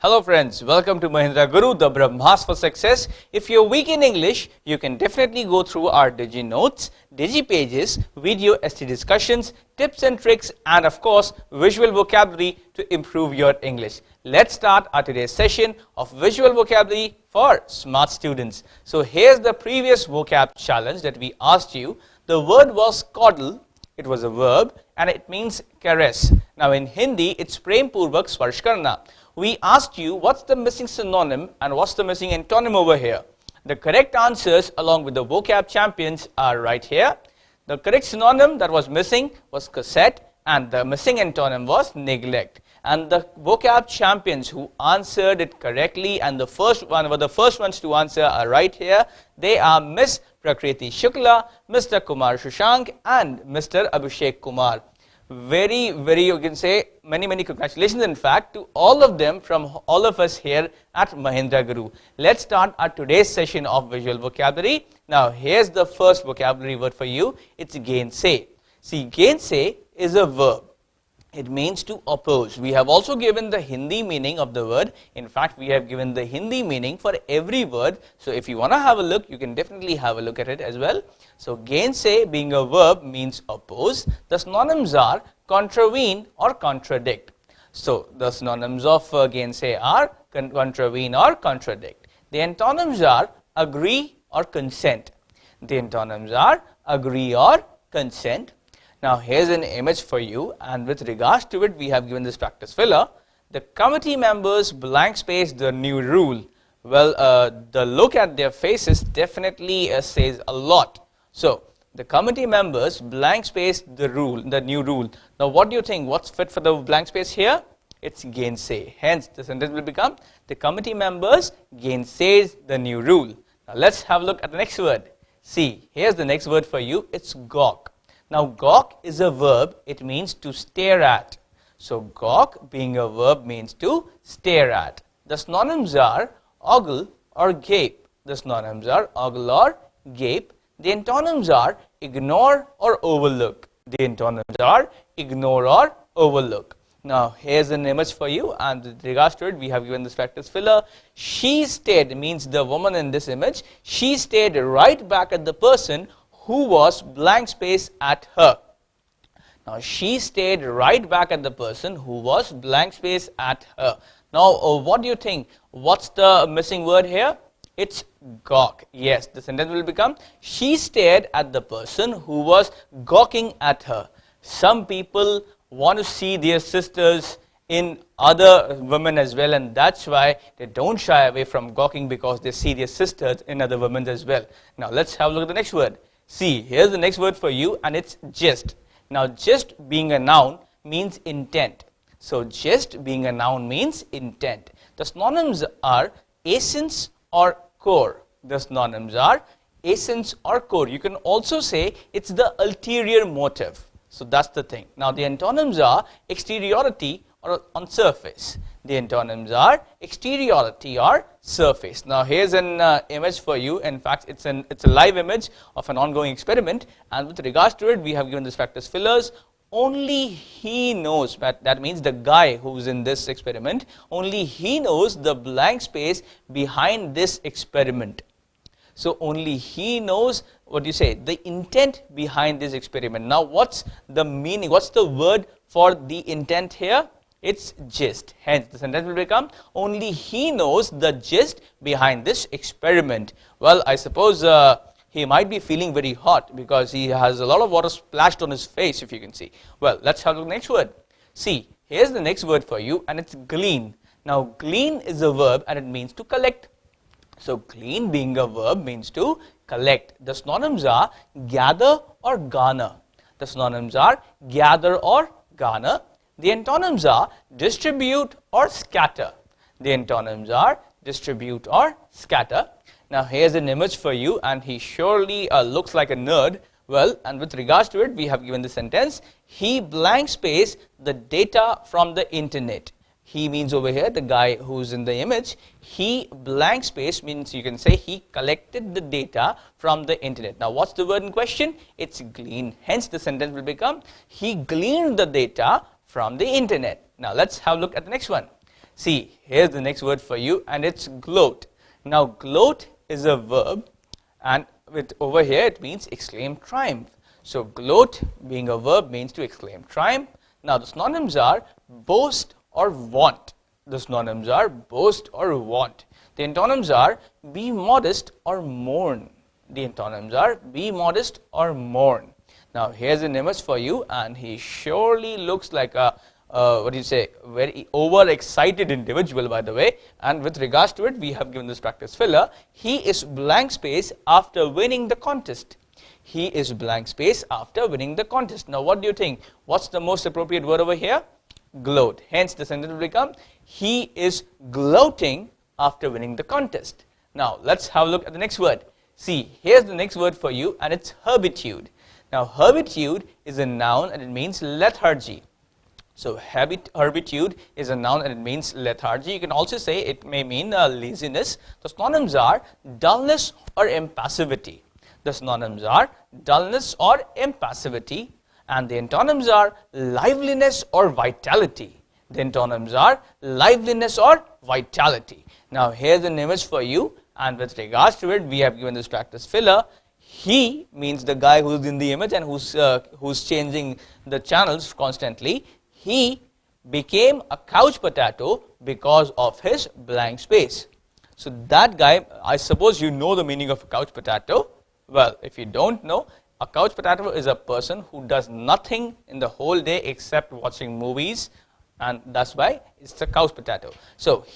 Hello friends, welcome to Mahendra Guru, the Brahmas for Success. If you're weak in English, you can definitely go through our Digi Notes, Digi Pages, video ST discussions, tips and tricks, and of course, visual vocabulary to improve your English. Let's start our today's session of visual vocabulary for smart students. So here's the previous vocab challenge that we asked you. The word was coddle, it was a verb, and it means caress. Now in Hindi, it's prem purvak sparsh karna. We asked you what's the missing synonym and what's the missing antonym over here. The correct answers along with the vocab champions are right here. The correct synonym that was missing was cassette and the missing antonym was neglect. And the vocab champions who answered it correctly and the first ones to answer are right here. They are Miss Prakriti Shukla, Mr. Kumar Shushank and Mr. Abhishek Kumar. Very, you can say, many congratulations in fact to all of them from all of us here at Mahendra Guru. Let's start our today's session of visual vocabulary. Now here's the first vocabulary word for you. It's gainsay. See, gainsay is a verb. It means to oppose. We have also given the Hindi meaning of the word. In fact, we have given the Hindi meaning for every word. So if you want to have a look, you can definitely have a look at it as well. So gainsay being a verb means oppose. The synonyms are contravene or contradict. So the synonyms of gainsay are contravene or contradict. The antonyms are agree or consent. The antonyms are agree or consent. Now here's an image for you, and with regards to it we have given this practice filler. The committee members blank space the new rule. Well, the look at their faces definitely says a lot. So the committee members blank space the new rule. Now what do you think? What's fit for the blank space here? It's gainsay. Hence the sentence will become the committee members gainsays the new rule. Now let's have a look at the next word. See, here's the next word for you. It's GAWK. Now GAWK is a verb, it means to stare at. So GAWK being a verb means to stare at. The synonyms are ogle or gape. The synonyms are ogle or gape. The antonyms are ignore or overlook. The antonyms are ignore or overlook. Now here's an image for you, and with regards to it we have given this practice filler. She stared means the woman in this image. She stared right back at the person who was blank space at her. Now she stared right back at the person who was blank space at her. Now what do you think? What's the missing word here? It's gawk. Yes, the sentence will become she stared at the person who was gawking at her. Some people want to see their sisters in other women as well, and that's why they don't shy away from gawking, because they see their sisters in other women as well. Now let's have a look at the next word. See, here's the next word for you, and it's gist. Now gist being a noun means intent. So gist being a noun means intent. The synonyms are essence or core. The synonyms are essence or core. You can also say it's the ulterior motive. So that's the thing. Now the antonyms are exteriority or on surface. The antonyms are exteriority or surface. Now here's an image for you. In fact, it's a live image of an ongoing experiment, and with regards to it we have given this practice fillers. Only he knows, that means the guy who's in this experiment, only he knows the blank space behind this experiment. So only he knows, what do you say, the intent behind this experiment. Now what's the meaning, what's the word for the intent here? It's gist. Hence the sentence will become only he knows the gist behind this experiment. Well, I suppose he might be feeling very hot because he has a lot of water splashed on his face, if you can see. Well, let's have the next word. See, here's the next word for you, and it's glean. Now glean is a verb and it means to collect. So glean being a verb means to collect. The synonyms are gather or garner. The synonyms are gather or garner. The antonyms are distribute or scatter. The antonyms are distribute or scatter. Now here's an image for you, and he surely looks like a nerd. Well, and with regards to it we have given the sentence, he blank space the data from the internet. He means over here the guy who's in the image. He blank space means you can say he collected the data from the internet. Now what's the word in question? It's glean. Hence the sentence will become he gleaned the data from the internet. Now let's have a look at the next one. See, here's the next word for you, and it's gloat. Now, gloat is a verb, and with over here it means exclaim triumph. So, gloat being a verb means to exclaim triumph. Now, the synonyms are boast or vaunt. The synonyms are boast or vaunt. The antonyms are be modest or mourn. The antonyms are be modest or mourn. Now, here's an image for you, and he surely looks like a very overexcited individual, by the way. And with regards to it, we have given this practice filler. He is blank space after winning the contest. He is blank space after winning the contest. Now, what do you think? What's the most appropriate word over here? Gloat. Hence, the sentence will become, he is gloating after winning the contest. Now, let's have a look at the next word. See, here's the next word for you, and it's herbitude. Now, herbitude is a noun, and it means lethargy. So, herbitude is a noun, and it means lethargy. You can also say it may mean laziness. The synonyms are dullness or impassivity. The synonyms are dullness or impassivity, and the antonyms are liveliness or vitality. The antonyms are liveliness or vitality. Now, here's an image for you, and with regards to it, we have given this practice filler. He means the guy who's in the image and who's changing the channels constantly. He became a couch potato because of his blank space. So that guy, I suppose you know the meaning of a couch potato. Well, if you don't know, a couch potato is a person who does nothing in the whole day except watching movies, and that's why it's a couch potato. So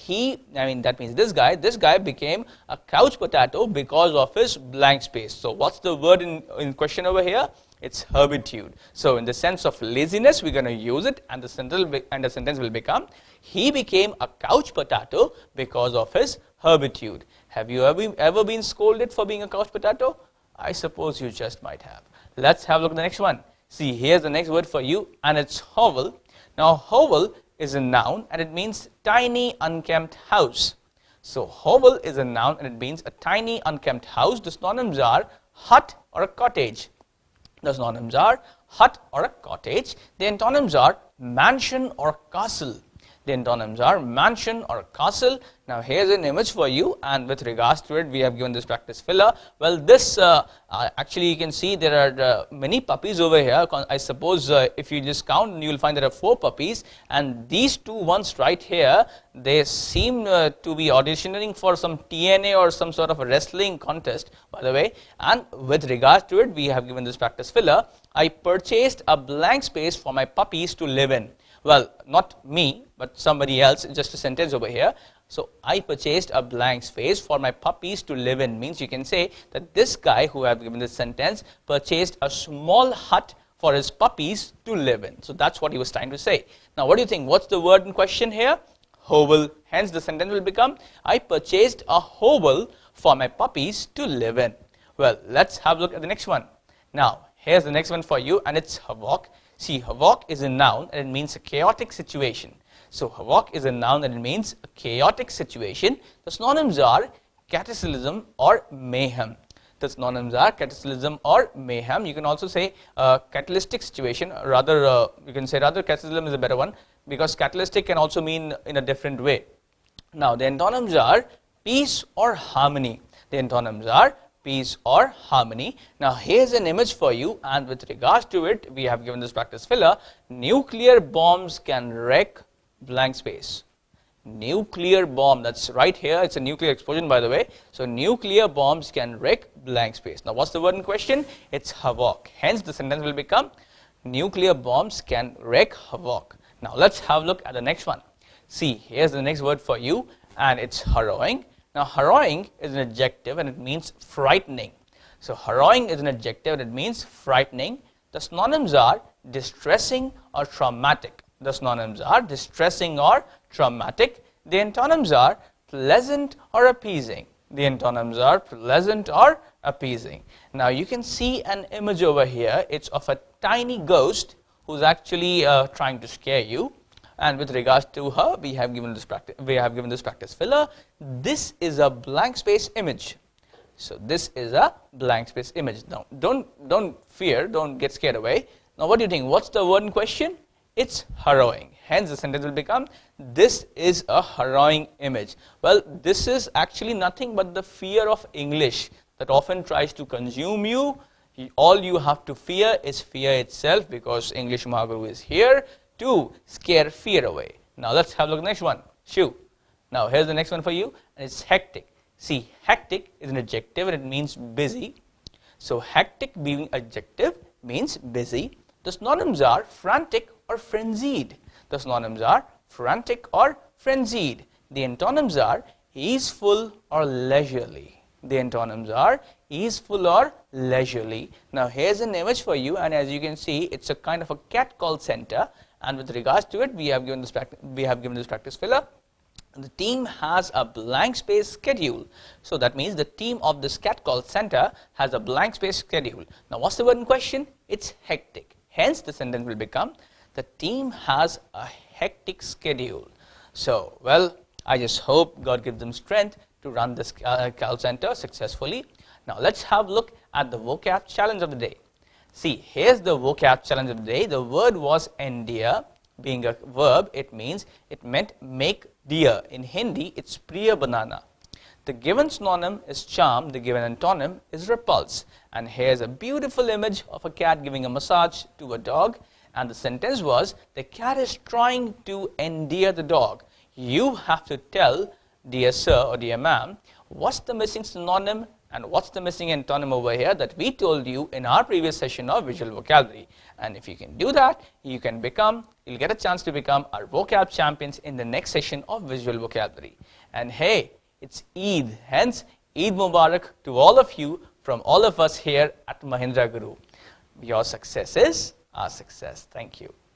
that means this guy became a couch potato because of his blank space. So what's the word in question over here? It's herbitude. So in the sense of laziness, we're going to use it, and the sentence will become, he became a couch potato because of his herbitude. Have you ever been scolded for being a couch potato? I suppose you just might have. Let's have a look at the next one. See, here's the next word for you, and it's hovel. Now, hovel is a noun, and it means tiny unkempt house. So, hovel is a noun, and it means a tiny unkempt house. The synonyms are hut or a cottage. The synonyms are hut or a cottage. The antonyms are mansion or castle. The antonyms are mansion or castle. Now, here's an image for you, and with regards to it, we have given this practice filler. Well, this actually you can see there are many puppies over here. I suppose if you just count, you will find there are 4 puppies, and these 2 ones right here, they seem to be auditioning for some TNA or some sort of a wrestling contest, by the way. And with regards to it, we have given this practice filler. I purchased a blank space for my puppies to live in. Well, not me, but somebody else, just a sentence over here. So, I purchased a blank space for my puppies to live in, means you can say that this guy who have given this sentence purchased a small hut for his puppies to live in. So, that's what he was trying to say. Now, what do you think? What's the word in question here? Hovel. Hence, the sentence will become, I purchased a hovel for my puppies to live in. Well, let's have a look at the next one. Now, here's the next one for you, and it's HAWK. See, HAWK is a noun, and it means a chaotic situation. So, HAWK is a noun, and it means a chaotic situation. The synonyms are cataclysm or mayhem. The synonyms are cataclysm or mayhem. You can also say catalytic situation. Rather, you can say cataclysm is a better one, because catalytic can also mean in a different way. Now, the antonyms are peace or harmony. The antonyms are peace or harmony. Now, here's an image for you, and with regards to it, we have given this practice filler. Nuclear bombs can wreck blank space. Nuclear bomb, that's right here, it's a nuclear explosion, by the way. So, nuclear bombs can wreck blank space. Now, what's the word in question? It's HAWK. Hence, the sentence will become, nuclear bombs can wreck HAWK. Now, let's have a look at the next one. See, here's the next word for you, and it's harrowing. Now, harrowing is an adjective, and it means frightening. So, harrowing is an adjective, and it means frightening. The synonyms are distressing or traumatic. The synonyms are distressing or traumatic. The antonyms are pleasant or appeasing. The antonyms are pleasant or appeasing. Now, you can see an image over here. It's of a tiny ghost who's actually trying to scare you. And with regards to her, we have given this practice filler. This is a blank space image. So, this is a blank space image. Now, don't fear, don't get scared away. Now, what do you think? What's the word in question? it's harrowing. Hence the sentence will become, this is a harrowing image. Well, this is actually nothing but the fear of English that often tries to consume you. All you have to fear is fear itself, because English Mahaguru is here to scare fear away. Now let's have a look at the next one. Shoo. Now here's the next one for you, and it's hectic. See, hectic is an adjective and it means busy. So hectic being adjective means busy. The synonyms are frantic or frenzied. The synonyms are frantic or frenzied. The antonyms are easeful or leisurely. The antonyms are easeful or leisurely. Now here's an image for you, and as you can see, it's a kind of a cat call center, and with regards to it, we have given this practice filler. The team has a blank space schedule. So that means the team of this cat call center has a blank space schedule. Now what's the word in question? It's hectic. Hence the sentence will become, the team has a hectic schedule. So, well, I just hope God gives them strength to run this call center successfully. Now let's have a look at the vocab challenge of the day. See, here's the vocab challenge of the day. The word was endear. Being a verb, it meant make dear. In Hindi, it's priya banana. The given synonym is charm. The given antonym is repulse. And here's a beautiful image of a cat giving a massage to a dog. And the sentence was, the cat is trying to endear the dog. You have to tell, dear sir or dear ma'am, what's the missing synonym and what's the missing antonym over here that we told you in our previous session of visual vocabulary. And if you can do that, you'll get a chance to become our vocab champions in the next session of visual vocabulary. And hey, it's Eid, hence Eid Mubarak to all of you from all of us here at Mahendra Guru. Your success is our success. Thank you.